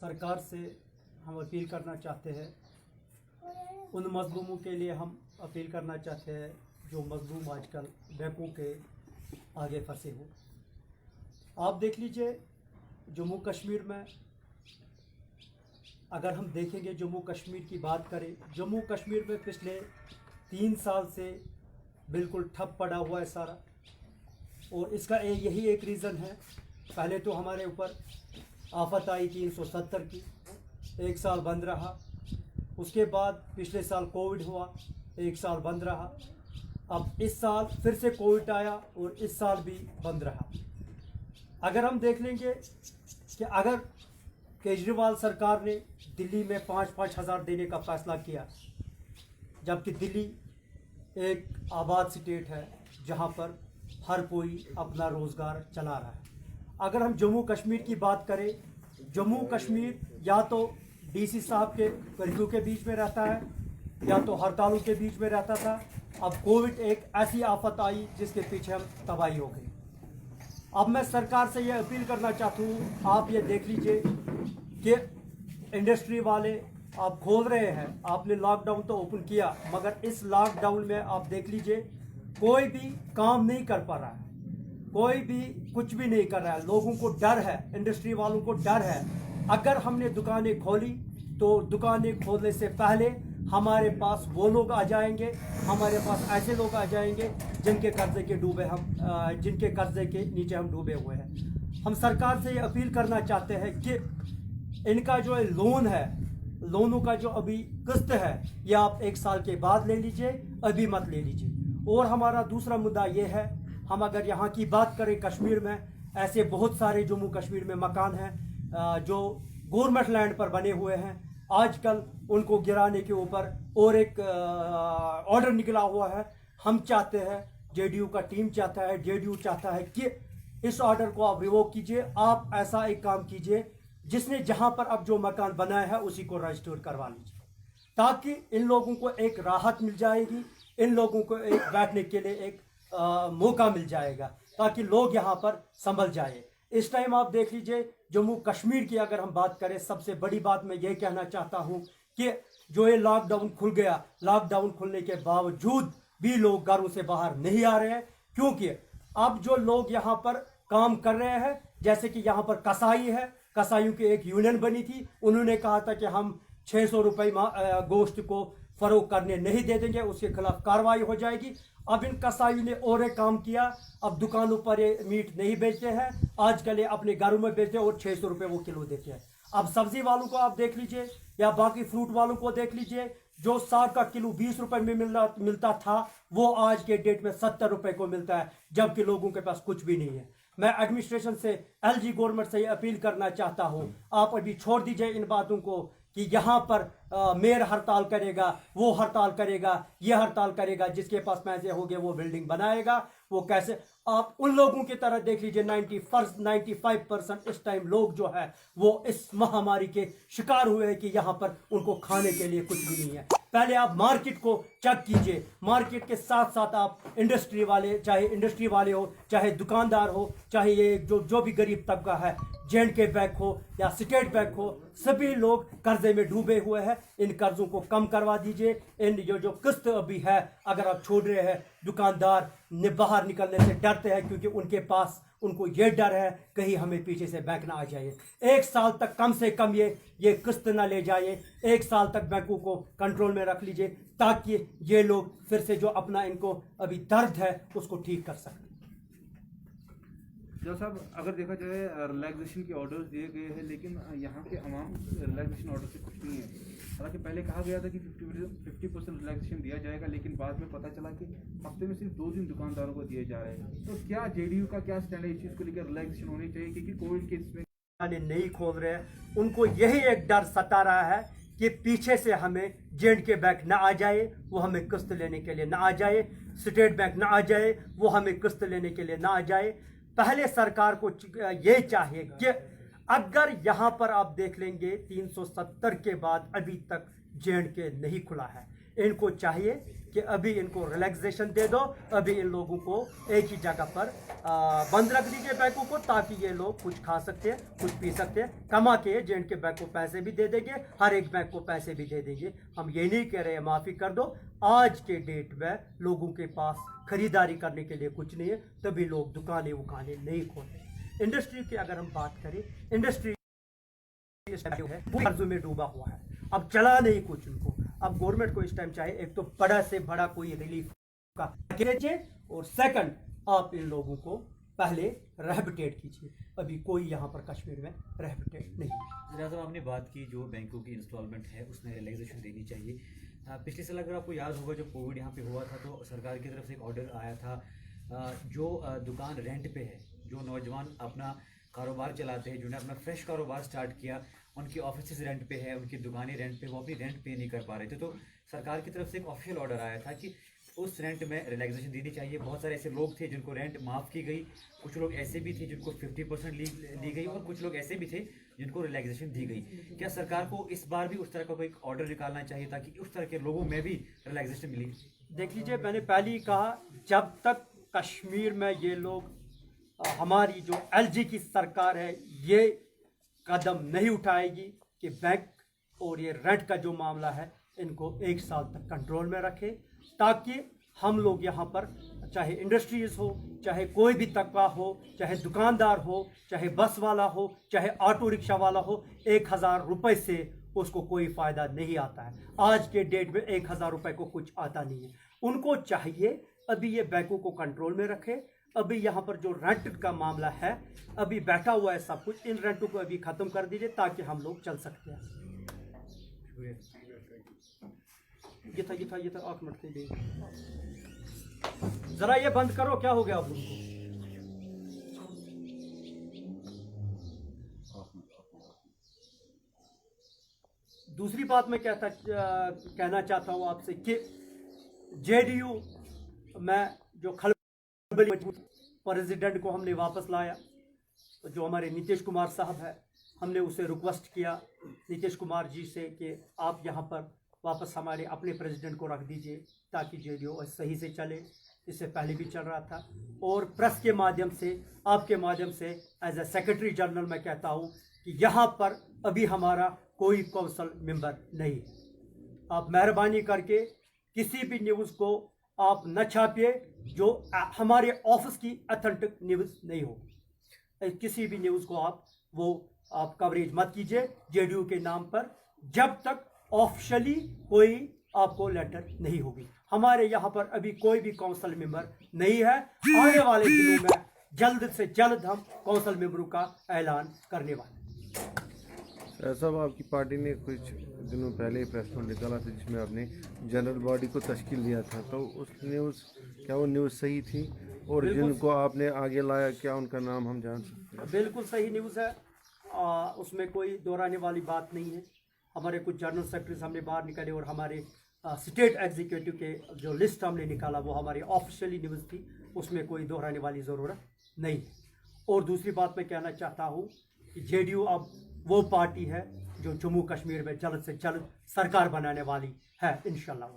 सरकार से हम अपील करना चाहते हैं, उन मजलूमों के लिए हम अपील करना चाहते हैं जो मजलूम आजकल बैंकों के आगे फंसे हो। आप देख लीजिए जम्मू कश्मीर में, अगर हम देखेंगे जम्मू कश्मीर की बात करें, जम्मू कश्मीर में पिछले 3 साल से बिल्कुल ठप पड़ा हुआ है सारा। और इसका यही एक रीज़न है। पहले तो हमारे ऊपर आफत आई 370 की, 1 साल बंद रहा। उसके बाद पिछले साल कोविड हुआ, 1 साल बंद रहा। अब इस साल फिर से कोविड आया और इस साल भी बंद रहा। अगर हम देख लेंगे कि अगर केजरीवाल सरकार ने दिल्ली में 5-5 हज़ार देने का फैसला किया, जबकि दिल्ली एक आबाद स्टेट है जहां पर हर कोई अपना रोज़गार चला रहा है। अगर हम जम्मू कश्मीर की बात करें, जम्मू कश्मीर या तो डीसी साहब के कर्फ्यू के बीच में रहता है या तो हड़तालों के बीच में रहता था। अब कोविड एक ऐसी आफत आई जिसके पीछे हम तबाही हो गई। अब मैं सरकार से ये अपील करना चाहता हूँ, आप ये देख लीजिए कि इंडस्ट्री वाले आप खोल रहे हैं, आपने लॉकडाउन तो ओपन किया, मगर इस लॉकडाउन में आप देख लीजिए कोई भी काम नहीं कर पा रहा है, कोई भी कुछ भी नहीं कर रहा है। लोगों को डर है, इंडस्ट्री वालों को डर है। अगर हमने दुकानें खोली तो दुकानें खोलने से पहले हमारे पास वो लोग आ जाएंगे, हमारे पास ऐसे लोग आ जाएंगे जिनके कर्जे के नीचे हम डूबे हुए हैं। हम सरकार से ये अपील करना चाहते हैं कि इनका जो लोन है, लोनों का जो अभी किस्त है, ये आप 1 साल के बाद ले लीजिए, अभी मत ले लीजिए। और हमारा दूसरा मुद्दा ये है, हम अगर यहाँ की बात करें कश्मीर में, ऐसे बहुत सारे जम्मू कश्मीर में मकान हैं जो गवर्नमेंट लैंड पर बने हुए हैं। आजकल उनको गिराने के ऊपर और एक ऑर्डर निकला हुआ है। हम चाहते हैं, जेडीयू का टीम चाहता है, जेडीयू चाहता है कि इस ऑर्डर को आप रिवोक कीजिए। आप ऐसा एक काम कीजिए, जिसने जहां पर अब जो मकान बनाया है उसी को रजिस्टर करवा लीजिए, ताकि इन लोगों को एक राहत मिल जाएगी, इन लोगों को एक बैठने के लिए एक मौका मिल जाएगा, ताकि लोग यहाँ पर संभल जाए। इस टाइम आप देख लीजिए जम्मू कश्मीर की अगर हम बात करें, सबसे बड़ी बात मैं ये कहना चाहता हूँ कि जो ये लॉकडाउन खुल गया, लॉकडाउन खुलने के बावजूद भी लोग घरों से बाहर नहीं आ रहे हैं, क्योंकि अब जो लोग यहाँ पर काम कर रहे हैं, जैसे कि यहाँ पर कसाई है, कसाईयों की एक यूनियन बनी थी, उन्होंने कहा था कि हम 600 रुपये गोश्त को फरोख्त करने नहीं दे देंगे, उसके खिलाफ कार्रवाई हो जाएगी। अब इन कसाई ने और एक काम किया, अब दुकानों पर ये मीट नहीं बेचते हैं, आजकल ये अपने घरों में बेचते हैं और 600 रुपये वो किलो देते हैं। अब सब्जी वालों को आप देख लीजिए या बाकी फ्रूट वालों को देख लीजिए, जो साग का किलो 20 रुपये में मिलता था, वो आज के डेट में 70 रुपये को मिलता है, जबकि लोगों के पास कुछ भी नहीं है। मैं एडमिनिस्ट्रेशन से, एलजी गवर्नमेंट से ये अपील करना चाहता हूँ, आप अभी छोड़ दीजिए इन बातों को कि यहाँ पर मेयर हड़ताल करेगा, वो हड़ताल करेगा, ये हड़ताल करेगा, जिसके पास पैसे होंगे वो बिल्डिंग बनाएगा। वो कैसे, आप उन लोगों की तरह देख लीजिए, 95% इस टाइम लोग जो है वो इस महामारी के शिकार हुए हैं कि यहाँ पर उनको खाने के लिए कुछ भी नहीं है। पहले आप मार्केट को चेक कीजिए, मार्केट के साथ साथ आप इंडस्ट्री वाले, चाहे इंडस्ट्री वाले हो, चाहे दुकानदार हो, चाहे ये जो भी गरीब तबका है, J&K बैंक हो या स्टेट बैंक हो, सभी लोग कर्जे में डूबे हुए हैं। इन कर्जों को कम करवा दीजिए। इन जो किस्त अभी है, अगर आप छोड़ रहे हैं, दुकानदार बाहर निकलने से डरते हैं, क्योंकि उनको ये डर है कहीं हमें पीछे से बैंक ना आ जाए। 1 साल तक कम से कम ये किस्त ना ले जाए, 1 साल तक बैंकों को कंट्रोल में रख लीजिए, ताकि ये लोग फिर से जो अपना इनको अभी दर्द है उसको ठीक कर सकें। जो साहब, अगर देखा जाए रिलैक्सेशन के ऑर्डर्स दिए गए हैं, लेकिन यहाँ के अवाम रिलैक्सेशन ऑर्डर से खुश नहीं है। हालांकि पहले कहा गया था कि 50% रिलैक्सेशन दिया जाएगा, लेकिन बाद में पता चला कि हफ्ते में सिर्फ 2 दिन दुकानदारों को दिए जा रहे हैं। तो क्या जेडीयू का क्या स्टैंड है इस चीज़ को लेकर? रिलैक्सेशन होनी चाहिए, क्योंकि कोविड के इसमें नहीं खोल रहे हैं, उनको यही एक डर सता रहा है कि पीछे से हमें J&K बैंक ना आ जाए, वो हमें किस्त लेने के लिए ना आ जाए, स्टेट बैंक ना आ जाए, वो हमें किस्त लेने के लिए ना आ जाए। पहले सरकार को ये चाहिए कि अगर यहाँ पर आप देख लेंगे 370 के बाद अभी तक J&K नहीं खुला है, इनको चाहिए कि अभी इनको रिलैक्सेशन दे दो, अभी इन लोगों को एक ही जगह पर बंद रख दीजिए बैंकों को, ताकि ये लोग कुछ खा सकते हैं, कुछ पी सकते हैं, कमा के जो इनके बैंक को पैसे भी दे देंगे, हर एक बैंक को पैसे भी दे देंगे। हम ये नहीं कह रहे हैं माफ़ी कर दो, आज के डेट में लोगों के पास खरीदारी करने के लिए कुछ नहीं है, तभी लोग दुकानें उकानें नहीं खोलते। इंडस्ट्री की अगर हम बात करें, इंडस्ट्री जो है वो कर्जों में डूबा हुआ है, अब चला नहीं कुछ उनको। अब गवर्नमेंट को इस टाइम चाहिए एक तो बड़ा से बड़ा कोई रिलीफ का पैकेज है, और सेकंड आप इन लोगों को पहले रहबिटेट कीजिए। अभी कोई यहाँ पर कश्मीर में रहबिटेट नहीं है। जैसा आपने बात की जो बैंकों की इंस्टॉलमेंट है उसमें रिलैक्सेशन देनी चाहिए। पिछले साल अगर आपको याद होगा जब कोविड यहाँ पे हुआ था तो सरकार की तरफ से एक ऑर्डर आया था, जो दुकान रेंट पे है, जो नौजवान अपना कारोबार चलाते हैं, जिन्होंने अपना फ्रेश कारोबार स्टार्ट किया, उनकी ऑफिस रेंट पे है, उनकी दुकानें रेंट पे, वो अपनी रेंट पे नहीं कर पा रहे थे, तो सरकार की तरफ से एक ऑफिशियल ऑर्डर आया था कि उस रेंट में रिलैक्सेशन देनी चाहिए। बहुत सारे ऐसे लोग थे जिनको रेंट माफ़ की गई, कुछ लोग ऐसे भी थे जिनको 50% ली गई, और कुछ लोग ऐसे भी थे जिनको रिलैक्सेशन दी गई। क्या सरकार को इस बार भी उस तरह का कोई ऑर्डर निकालना चाहिए ताकि उस तरह के लोगों में भी रिलैक्सेशन मिली? देख लीजिए, मैंने पहले ही कहा, जब तक कश्मीर में ये लोग हमारी जो एलजी की सरकार है ये कदम नहीं उठाएगी कि बैंक और ये रेंट का जो मामला है इनको 1 साल तक कंट्रोल में रखे, ताकि हम लोग यहाँ पर चाहे इंडस्ट्रीज हो, चाहे कोई भी तबका हो, चाहे दुकानदार हो, चाहे बस वाला हो, चाहे ऑटो रिक्शा वाला हो, 1000 रुपये से उसको कोई फ़ायदा नहीं आता है। आज के डेट में 1000 रुपये को कुछ आता नहीं है। उनको चाहिए अभी ये बैंकों को कंट्रोल में रखे। अभी यहाँ पर जो रेंट का मामला है अभी बैठा हुआ है सब कुछ, इन रेंटों को अभी ख़त्म कर दीजिए ताकि हम लोग चल सकते हैं। ये था 8 मिनट के लिए, जरा ये बंद करो, क्या हो गया आप लोगों को? दूसरी बात मैं कहना चाहता हूँ आपसे कि जेडीयू में जो प्रेसिडेंट को हमने वापस लाया, तो जो हमारे नीतीश कुमार साहब है, हमने उसे रिक्वेस्ट किया नीतीश कुमार जी से कि आप यहाँ पर वापस हमारे अपने प्रेसिडेंट को रख दीजिए ताकि जेडीयू सही से चले। इससे पहले भी चल रहा था, और प्रेस के माध्यम से, आपके माध्यम से एज ए सेक्रेटरी जनरल मैं कहता हूँ कि यहाँ पर अभी हमारा कोई काउंसिल मेंबर नहीं है। आप मेहरबानी करके किसी भी न्यूज़ को आप न छापिए जो हमारे ऑफिस की अथेंटिक न्यूज़ नहीं हो। किसी भी न्यूज़ को आप कवरेज मत कीजिए जेडीयू के नाम पर, जब तक ऑफिशियली कोई आपको लेटर नहीं होगी। हमारे यहाँ पर अभी कोई भी काउंसिल मेंबर नहीं है। आने वाले दिनों में जल्द से जल्द हम काउंसिल मेंबरों का ऐलान करने वाले हैं। साहब, आपकी पार्टी ने कुछ दिनों पहले प्रेस नोट निकाला था जिसमें आपने जनरल बॉडी को तश्कील दिया था, तो उस क्या वो न्यूज़ सही थी? और जिनको आपने आगे लाया क्या उनका नाम हम जान सकते हैं? बिल्कुल सही न्यूज़ है, उसमें कोई दोहराने वाली बात नहीं है। हमारे कुछ जनरल सेक्रेटरीज हमने बाहर निकाले, और हमारे स्टेट एग्जीक्यूटिव के जो लिस्ट हमने निकाला वो हमारी ऑफिशियली न्यूज़ थी, उसमें कोई दोहराने वाली ज़रूरत नहीं। और दूसरी बात मैं कहना चाहता हूँ कि जेडीयू अब वो पार्टी है जो जम्मू कश्मीर में जल्द से जल्द सरकार बनाने वाली है इंशाल्लाह।